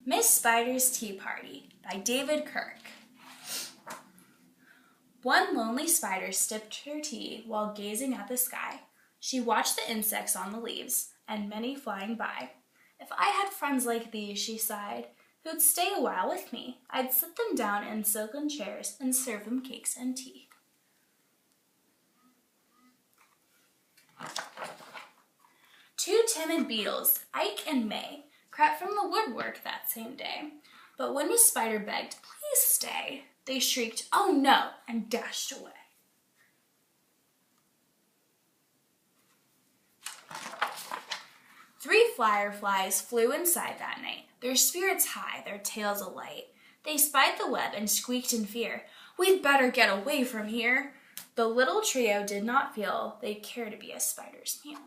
Miss Spider's Tea Party by David Kirk. One lonely spider sipped her tea while gazing at the sky. She watched the insects on the leaves and many flying by. If I had friends like these, she sighed, who'd stay a while with me, I'd sit them down in silken chairs and serve them cakes and tea. Two timid beetles, Ike and May, crept from the woodwork that same day. But when Miss Spider begged, "Please stay," they shrieked, "Oh no," and dashed away. Three fireflies flew inside that night, their spirits high, their tails alight. They spied the web and squeaked in fear, "We'd better get away from here." The little trio did not feel they'd care to be a spider's meal.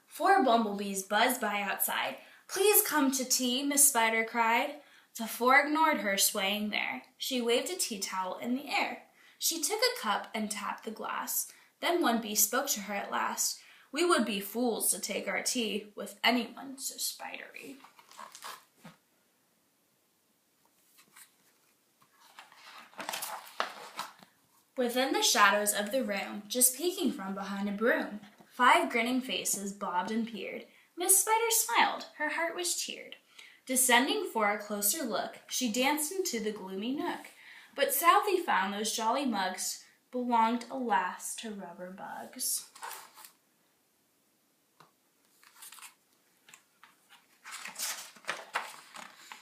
Four bumblebees buzzed by outside. "Please come to tea," Miss Spider cried. The four ignored her, swaying there. She waved a tea towel in the air. She took a cup and tapped the glass. Then one bee spoke to her at last. "We would be fools to take our tea with anyone so spidery." Within the shadows of the room, just peeking from behind a broom, 5 grinning faces bobbed and peered. Miss Spider smiled, her heart was cheered. Descending for a closer look, she danced into the gloomy nook, but sadly found those jolly mugs belonged, alas, to rubber bugs.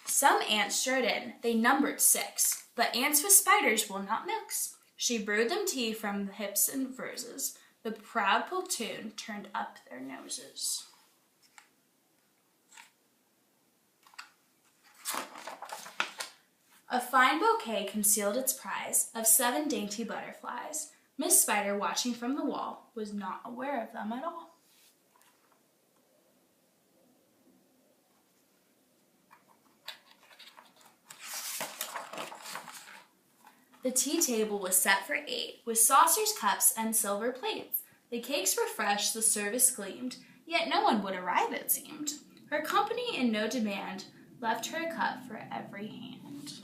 Some ants strode in, they numbered 6, but ants with spiders will not mix. She brewed them tea from the hips and roses. The proud platoon turned up their noses. A fine bouquet concealed its prize of 7 dainty butterflies. Miss Spider, watching from the wall, was not aware of them at all. The tea table was set for 8, with saucers, cups, and silver plates. The cakes were fresh, the service gleamed, yet no one would arrive, it seemed. Her company in no demand left her a cup for every hand.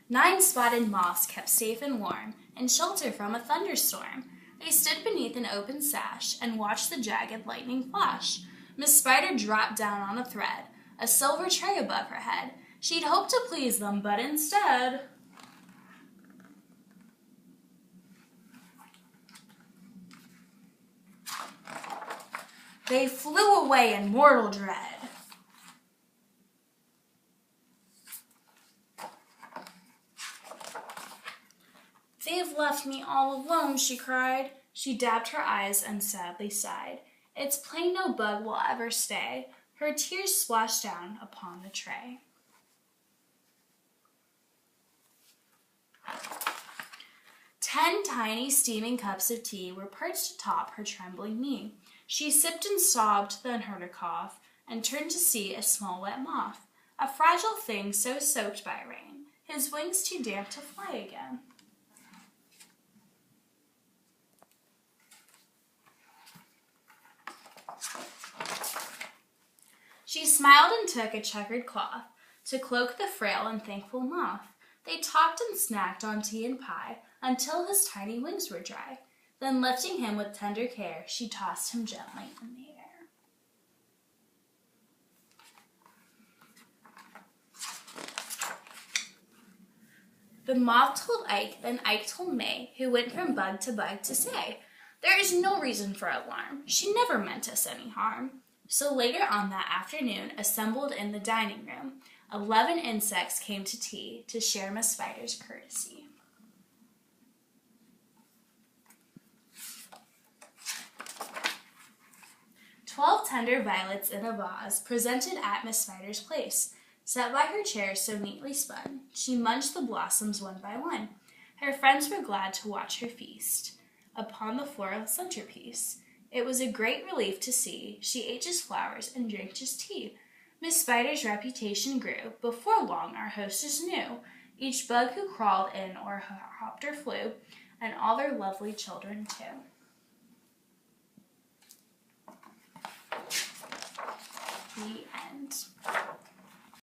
Nine spotted moths kept safe and warm, in shelter from a thunderstorm. They stood beneath an open sash and watched the jagged lightning flash. Miss Spider dropped down on a thread, a silver tray above her head. She'd hoped to please them, but instead, they flew away in mortal dread. "They've left me all alone," she cried. She dabbed her eyes and sadly sighed. It's plain no bug will ever stay. Her tears splashed down upon the tray. Ten tiny steaming cups of tea were perched atop her trembling knee. She sipped and sobbed, then heard a cough, and turned to see a small wet moth, a fragile thing so soaked by rain, his wings too damp to fly again. She smiled and took a checkered cloth to cloak the frail and thankful moth. They talked and snacked on tea and pie until his tiny wings were dry. Then lifting him with tender care, she tossed him gently in the air. The moth told Ike, then Ike told May, who went from bug to bug to say, "There is no reason for alarm. She never meant us any harm." So later on that afternoon, assembled in the dining room, 11 insects came to tea to share Miss Spider's courtesy. "12 tender violets in a vase presented at Miss Spider's place. Set by her chair so neatly spun, she munched the blossoms one by one. Her friends were glad to watch her feast upon the floral centerpiece. It was a great relief to see she ate just flowers and drank just tea. Miss Spider's reputation grew. Before long, our hostess knew each bug who crawled in or hopped or flew, and all their lovely children, too.